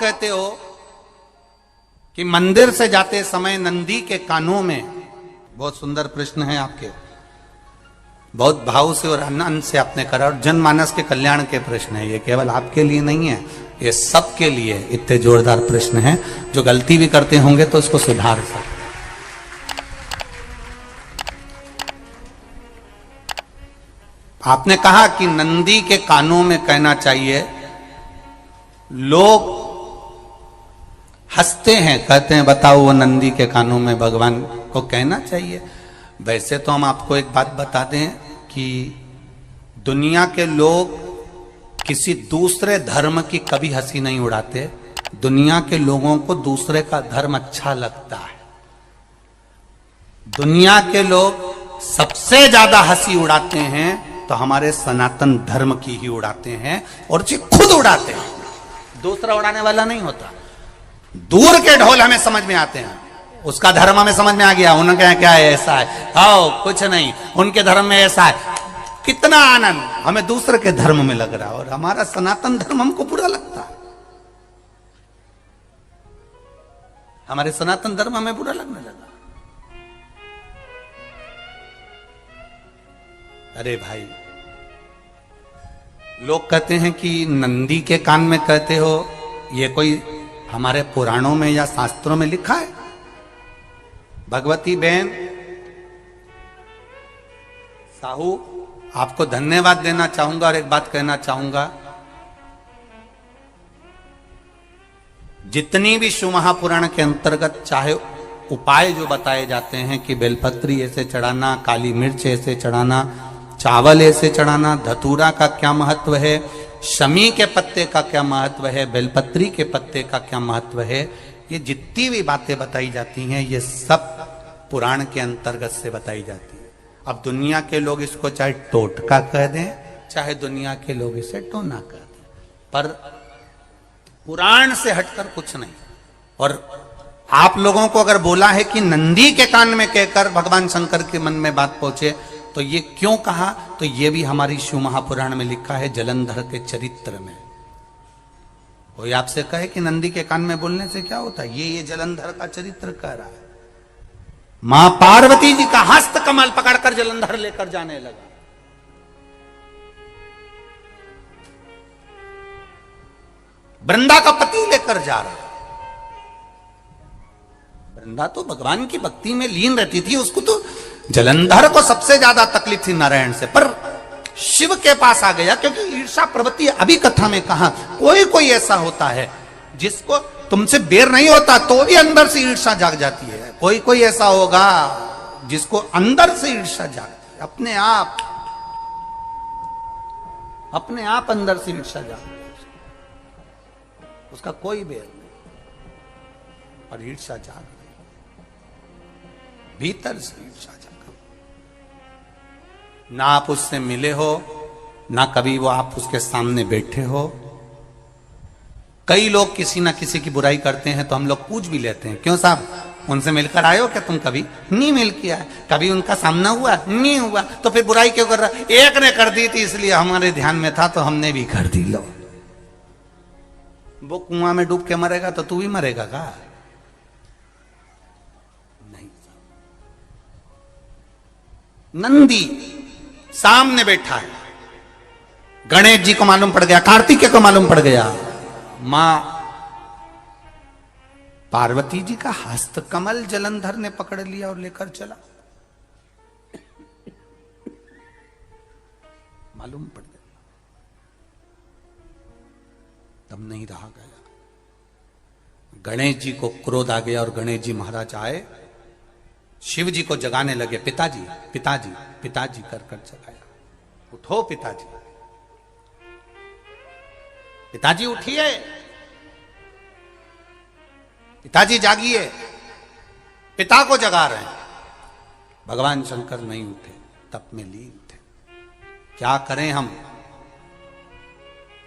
कहते हो कि मंदिर से जाते समय नंदी के कानों में, बहुत सुंदर प्रश्न है आपके, बहुत भाव से और आनंद से आपने करा, और जनमानस के कल्याण के प्रश्न है ये, केवल आपके लिए नहीं है, ये सबके लिए इतने जोरदार प्रश्न हैं। जो गलती भी करते होंगे तो उसको सुधार सकते। आपने कहा कि नंदी के कानों में कहना चाहिए, लोग हंसते हैं, कहते हैं बताओ वो नंदी के कानों में भगवान को कहना चाहिए। वैसे तो हम आपको एक बात बता दें कि दुनिया के लोग किसी दूसरे धर्म की कभी हंसी नहीं उड़ाते। दुनिया के लोगों को दूसरे का धर्म अच्छा लगता है। दुनिया के लोग सबसे ज्यादा हंसी उड़ाते हैं तो हमारे सनातन धर्म की ही उड़ाते हैं, और जी खुद उड़ाते हैं, दूसरा उड़ाने वाला नहीं होता। दूर के ढोल हमें समझ में आते हैं, उसका धर्म हमें समझ में आ गया, उनके यहाँ क्या है, ऐसा है, आओ कुछ नहीं, उनके धर्म में ऐसा है, कितना आनंद हमें दूसरे के धर्म में लग रहा है, और हमारा सनातन धर्म हमको बुरा लगता है। हमारे सनातन धर्म हमें बुरा लगने लगा। अरे भाई, लोग कहते हैं कि नंदी के कान में कहते हो, ये कोई हमारे पुराणों में या शास्त्रों में लिखा है? भगवती बहन साहू, आपको धन्यवाद देना चाहूंगा और एक बात कहना चाहूंगा, जितनी भी शिव महापुराण के अंतर्गत चाहे उपाय जो बताए जाते हैं कि बेलपत्री ऐसे चढ़ाना, काली मिर्च ऐसे चढ़ाना, चावल ऐसे चढ़ाना, धतूरा का क्या महत्व है, शमी के पत्ते का क्या महत्व है, बेलपत्री के पत्ते का क्या महत्व है, ये जितनी भी बातें बताई जाती हैं ये सब पुराण के अंतर्गत से बताई जाती है। अब दुनिया के लोग इसको चाहे टोटका कह दें, चाहे दुनिया के लोग इसे टोना कह दें, पर पुराण से हटकर कुछ नहीं। और आप लोगों को अगर बोला है कि नंदी के कान में कहकर भगवान शंकर के मन में बात पहुंचे, तो ये क्यों कहा, तो ये भी हमारी शिव महापुराण में लिखा है, जलंधर के चरित्र में। कोई आपसे कहे कि नंदी के कान में बोलने से क्या होता है, ये जलंधर का चरित्र कह रहा है। मां पार्वती जी का हस्त कमल पकड़कर जलंधर लेकर जाने लगा। वृंदा का पति लेकर जा रहा। वृंदा तो भगवान की भक्ति में लीन रहती थी, उसको तो जलंधर को सबसे ज्यादा तकलीफ थी नारायण से, पर शिव के पास आ गया, क्योंकि ईर्षा प्रवृत्ति, अभी कथा में कहा, कोई कोई ऐसा होता है जिसको तुमसे बेर नहीं होता तो भी अंदर से ईर्षा जाग जाती है। कोई कोई ऐसा होगा जिसको अंदर से ईर्षा जागती है, अपने आप अंदर से ईर्षा जागती है, उसका कोई बेर नहीं, पर ईर्षा जाग रही, भीतर से ईर्षा जाग। ना आप उससे मिले हो, ना कभी वो आप उसके सामने बैठे हो। कई लोग किसी ना किसी की बुराई करते हैं तो हम लोग पूछ भी लेते हैं, क्यों साहब उनसे मिलकर आए हो क्या तुम? कभी नहीं मिल किया है, कभी उनका सामना हुआ नहीं हुआ, तो फिर बुराई क्यों कर रहा? एक ने कर दी थी इसलिए हमारे ध्यान में था तो हमने भी कर दी। लो, वो कुआं में डूब के मरेगा तो तू भी मरेगा का? नहीं। नंदी सामने बैठा है, गणेश जी को मालूम पड़ गया, कार्तिकेय को मालूम पड़ गया, मां पार्वती जी का हस्त कमल जलंधर ने पकड़ लिया और लेकर चला। मालूम पड़ गया, तब नहीं रहा गया। गणेश जी को क्रोध आ गया और गणेश जी महाराज आए, शिव जी को जगाने लगे, पिताजी पिताजी पिताजी कर कर जगाया, उठो पिताजी, पिताजी उठिए, पिताजी जागिए, पिता को जगा रहे हैं। भगवान शंकर नहीं उठे, तप में लीन थे। क्या करें हम?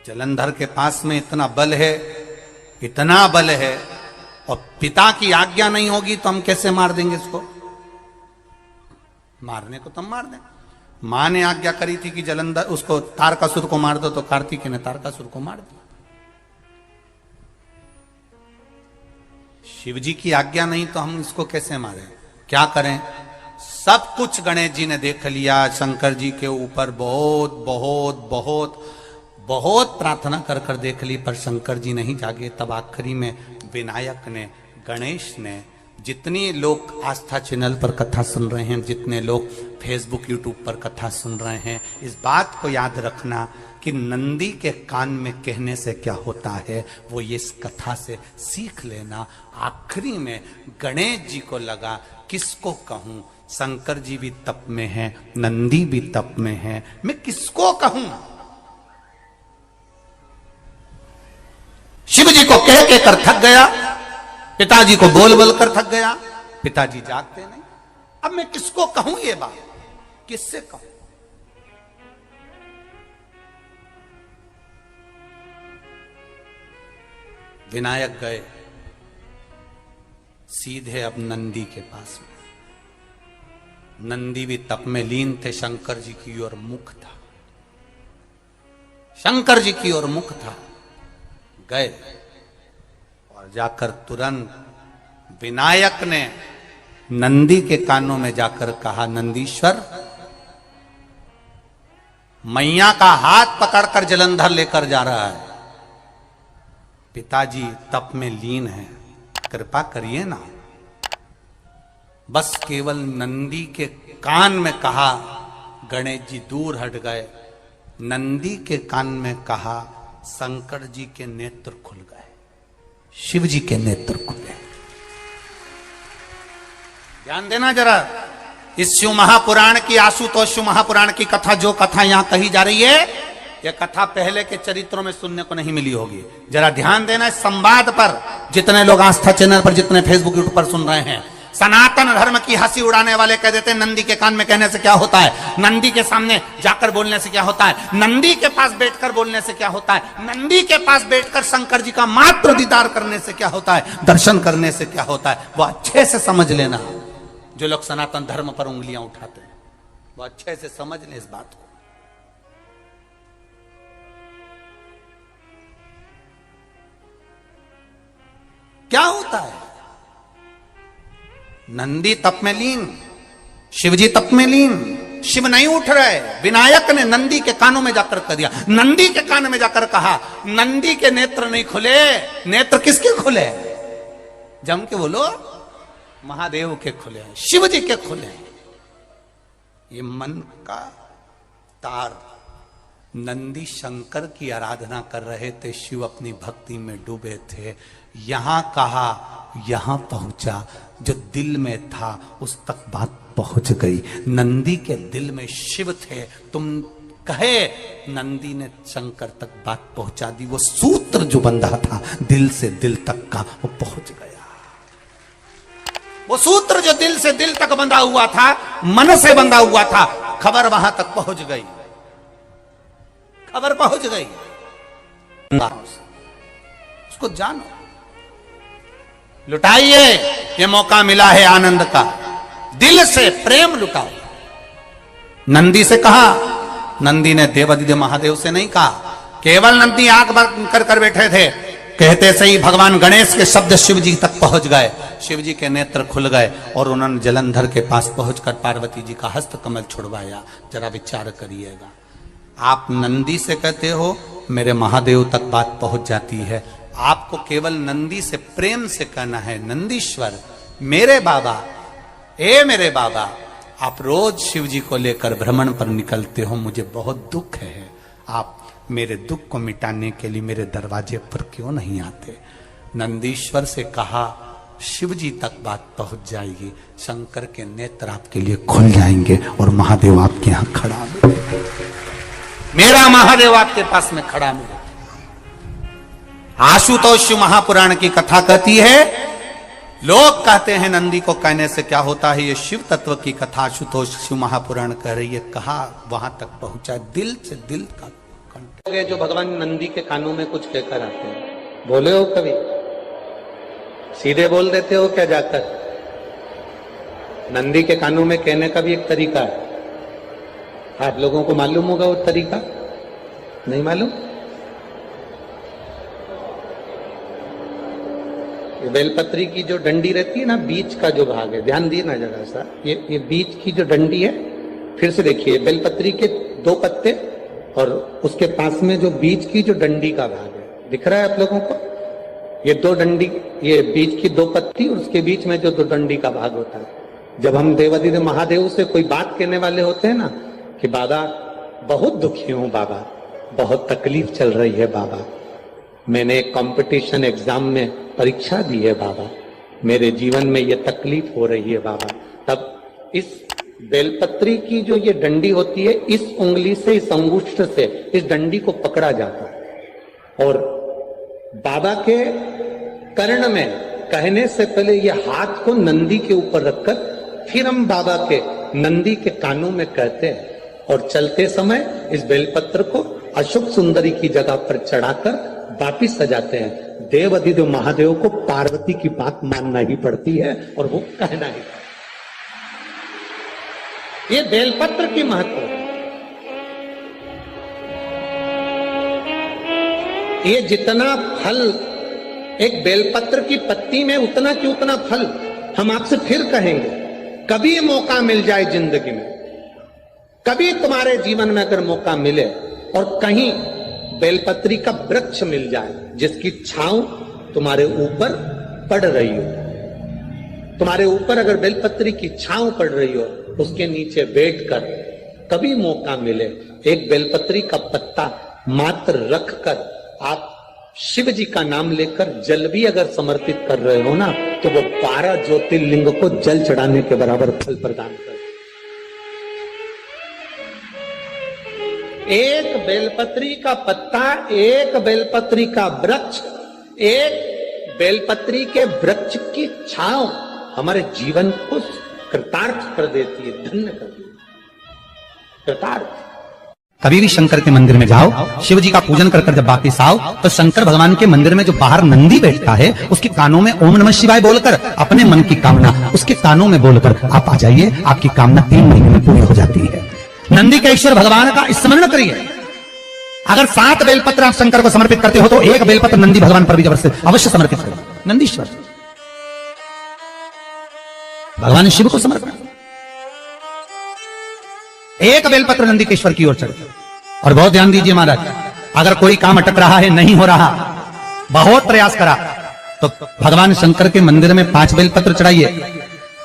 जलंधर के पास में इतना बल है, इतना बल है, और पिता की आज्ञा नहीं होगी तो हम कैसे मार देंगे इसको? मारने को तो हम मार दें। मां ने आज्ञा करी थी कि जलंधर उसको तारकासुर को मार दो, तो कार्तिकेय ने तारकासुर को मार दिया। शिव जी की आज्ञा नहीं तो हम इसको कैसे मारें? क्या करें? सब कुछ गणेश जी ने देख लिया, शंकर जी के ऊपर बहुत बहुत बहुत बहुत प्रार्थना कर कर देख ली, पर शंकर जी नहीं जागे। तब आखिरी में विनायक ने, गणेश ने, जितने लोग आस्था चैनल पर कथा सुन रहे हैं, जितने लोग फेसबुक यूट्यूब पर कथा सुन रहे हैं, इस बात को याद रखना कि नंदी के कान में कहने से क्या होता है वो ये इस कथा से सीख लेना। आखिरी में गणेश जी को लगा किसको कहूं, शंकर जी भी तप में हैं, नंदी भी तप में है, मैं किसको कहूं? शिव जी को कह के कर थक गया, पिताजी को बोल बोल कर थक गया, पिताजी जागते नहीं। अब मैं किसको कहूं ये बात, किससे कहूं? विनायक गए सीधे अब नंदी के पास में। नंदी भी तप में लीन थे, शंकर जी की ओर मुख था, शंकर जी की ओर मुख था। गए और जाकर तुरंत विनायक ने नंदी के कानों में जाकर कहा, नंदीश्वर, मैया का हाथ पकड़कर जलंधर लेकर जा रहा है, पिताजी तप में लीन है, कृपा करिए ना। बस केवल नंदी के कान में कहा, गणेश जी दूर हट गए। नंदी के कान में कहा, शंकर जी के नेत्र खुल गए, शिव जी के नेत्र खुले। ध्यान देना जरा, इस शिव महापुराण की, आशुतोष शिव महापुराण की कथा, जो कथा यहां कही जा रही है, यह कथा पहले के चरित्रों में सुनने को नहीं मिली होगी। जरा ध्यान देना इस संवाद पर, जितने लोग आस्था चैनल पर, जितने फेसबुक यूट्यूब पर सुन रहे हैं। सनातन धर्म की हंसी उड़ाने वाले कह देते हैं नंदी के कान में कहने से क्या होता है, नंदी के सामने जाकर बोलने से क्या होता है, नंदी के पास बैठकर बोलने से क्या होता है, नंदी के पास बैठकर शंकर जी का मात्र दीदार करने से क्या होता है, दर्शन करने से क्या होता है। वो अच्छे से समझ लेना, जो लोग सनातन धर्म पर उंगलियां उठाते हैं वो अच्छे से समझ ले इस बात को। क्या होता है, नंदी तप में लीन, शिवजी तप में लीन, शिव नहीं उठ रहे। विनायक ने नंदी के कानों में जाकर कह दिया, नंदी के कान में जाकर कहा, नंदी के नेत्र नहीं खुले। नेत्र किसके खुले? जम के बोलो, महादेव के खुले, शिव जी के खुले। ये मन का तार। नंदी शंकर की आराधना कर रहे थे, शिव अपनी भक्ति में डूबे थे। यहां कहा, यहां पहुंचा, जो दिल में था उस तक बात पहुंच गई। नंदी के दिल में शिव थे, तुम कहे, नंदी ने शंकर तक बात पहुंचा दी। वो सूत्र जो बंधा था दिल से दिल तक का, वो पहुंच गया। वो सूत्र जो दिल से दिल तक बंधा हुआ था, मन से बंधा हुआ था, खबर वहां तक पहुंच गई, खबर पहुंच गई। उसको जानो, लुटाइए, ये मौका मिला है आनंद का, दिल से प्रेम लुटाओ। नंदी से कहा, नंदी ने देवादिदेव महादेव से नहीं कहा। केवल नंदी आंख बंद कर कर बैठे थे, कहते से ही भगवान गणेश के शब्द शिव जी तक पहुंच गए। शिव जी के नेत्र खुल गए और उन्होंने जलंधर के पास पहुंचकर पार्वती जी का हस्त कमल छुड़वाया। जरा विचार करिएगा, आप नंदी से कहते हो मेरे महादेव तक बात पहुंच जाती है। आपको केवल नंदी से प्रेम से कहना है, नंदीश्वर मेरे बाबा, ए मेरे बाबा, आप रोज शिव जी को लेकर भ्रमण पर निकलते हो, मुझे बहुत दुख है, आप मेरे दुख को मिटाने के लिए मेरे दरवाजे पर क्यों नहीं आते। नंदीश्वर से कहा, शिव जी तक बात पहुंच जाएगी, शंकर के नेत्र आपके लिए खुल जाएंगे और महादेव आपके यहां खड़ा मिलेगा, मेरा महादेव आपके पास में खड़ा मिलेगा। आशुतोष महापुराण की कथा कहती है, लोग कहते हैं नंदी को कहने से क्या होता है, ये शिव तत्व की कथा आशुतोष शिव महापुराण कह रही है। कहा वहां तक पहुंचा, दिल से दिल का कंठ। जो भगवान नंदी के कानों में कुछ कहकर आते हैं, बोले हो कभी? सीधे बोल देते हो क्या जाकर? नंदी के कानों में कहने का भी एक तरीका है, आप लोगों को मालूम होगा वो तरीका, नहीं मालूम? बेलपत्री की जो डंडी रहती है ना, बीच का जो भाग है, ध्यान दिए ना जरा सा, ये बीच की जो डंडी है, फिर से देखिए, बेलपत्री के 2 पत्ते और उसके पास में जो बीच की जो डंडी का भाग है, दिख रहा है आप लोगों को? ये 2 डंडी, ये बीच की 2 पत्ती और उसके बीच में जो 2 डंडी का भाग होता है। जब हम देवादिदेव महादेव से कोई बात कहने वाले होते हैं ना कि बाबा बहुत दुखी हूं, बाबा बहुत तकलीफ चल रही है, बाबा मैंने एक कंपटीशन एग्जाम में परीक्षा दी है, बाबा मेरे जीवन में ये तकलीफ हो रही है, बाबा, तब इस बेलपत्री की जो ये डंडी होती है, इस उंगली से, इस अंगुष्ठ से इस डंडी को पकड़ा जाता है और बाबा के कर्ण में कहने से पहले ये हाथ को नंदी के ऊपर रखकर फिर हम बाबा के नंदी के कानों में कहते हैं और चलते समय इस बेलपत्र को अशोक सुंदरी की जगह पर चढ़ाकर वापिस सजाते हैं। देव अधिदेव महादेव को पार्वती की बात मानना ही पड़ती है और वो कहना ही। ये बेलपत्र की महत्व है। ये जितना फल एक बेलपत्र की पत्ती में, उतना की उतना फल। हम आपसे फिर कहेंगे, कभी मौका मिल जाए जिंदगी में, कभी तुम्हारे जीवन में अगर मौका मिले और कहीं बेलपत्री का वृक्ष मिल जाए जिसकी छांव तुम्हारे ऊपर पड़ रही हो, तुम्हारे ऊपर अगर बेलपत्री की छांव पड़ रही हो, उसके नीचे बैठकर कभी मौका मिले, एक बेलपत्री का पत्ता मात्र रखकर आप शिव जी का नाम लेकर जल भी अगर समर्पित कर रहे हो ना, तो वो 12 ज्योतिर्लिंग को जल चढ़ाने के बराबर फल प्रदान कर। एक बेलपत्री का पत्ता, एक बेलपत्री का वृक्ष, एक बेलपत्री के वृक्ष की छांव हमारे जीवन को कृतार्थ कर देती है, धन्य कर देती है, कृतार्थ। कभी भी शंकर के मंदिर में जाओ, शिव जी का पूजन कर जब वापिस आओ, तो शंकर भगवान के मंदिर में जो बाहर नंदी बैठता है, उसके कानों में ओम नमः शिवाय बोलकर अपने मन की कामना उसके कानों में बोलकर आप आ जाइए, आपकी कामना 3 महीने में पूरी हो जाती है। नंदी के ईश्वर भगवान का स्मरण करिए। अगर 7 बेलपत्र आप शंकर को समर्पित करते हो तो 1 बेलपत्र नंदी भगवान पर भी जबरदस्त अवश्य समर्पित करो। नंदीश्वर भगवान शिव को समर्पित, 1 बेलपत्र नंदी के ईश्वर की ओर चढ़े। और बहुत ध्यान दीजिए महाराज, अगर कोई काम अटक रहा है, नहीं हो रहा, बहुत प्रयास करा, तो भगवान शंकर के मंदिर में 5 बेलपत्र चढ़ाइए।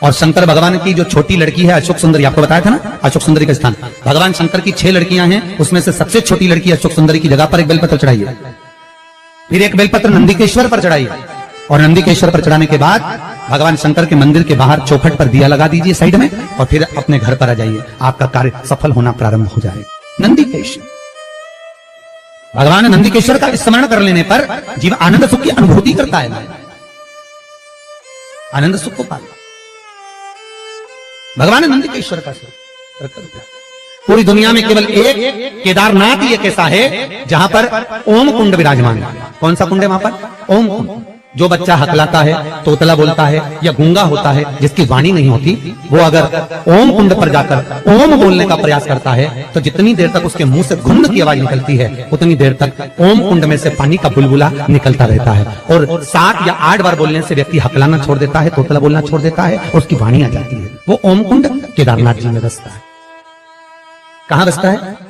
और शंकर भगवान की जो छोटी लड़की है अशोक सुंदरी, आपको बताया था ना अशोक सुंदरी का स्थान, भगवान शंकर की 6 लड़कियां हैं, उसमें से सबसे छोटी लड़की अशोक सुंदरी की जगह पर 1 बेलपत्र चढ़ाइए। फिर 1 बेलपत्र नंदीकेश्वर पर चढ़ाइए और नंदीकेश्वर पर चढ़ाने के बाद भगवान शंकर के मंदिर के बाहर चौखट पर दिया लगा दीजिए साइड में, और फिर अपने घर पर आ जाइए, आपका कार्य सफल होना प्रारंभ हो जाएगा। नंदीकेश्वर भगवान नंदीकेश्वर का स्मरण कर लेने पर जीव आनंद सुख की अनुभूति करता है, आनंद सुख को पाता। भगवान नंदीकेश्वर का पूरी दुनिया में केवल एक केदारनाथ ही एक ऐसा है जहां पर ओम कुंड विराजमान है। कौन सा कुंड है वहां पर? ओम कुंड। जो बच्चा हकलाता है, तोतला बोलता है या गूंगा होता है, जिसकी वाणी नहीं होती, वो अगर ओम कुंड पर जाकर ओम बोलने का प्रयास करता है तो जितनी देर तक उसके मुंह से घुन की आवाज निकलती है, उतनी देर तक ओम कुंड में से पानी का बुलबुला निकलता रहता है। और 7 या 8 बार बोलने से व्यक्ति हकलाना छोड़ देता है, तोतला बोलना छोड़ देता है और उसकी वाणी आ जाती है। वो ओम कुंड केदारनाथ जी में बसता है। कहां बसता है?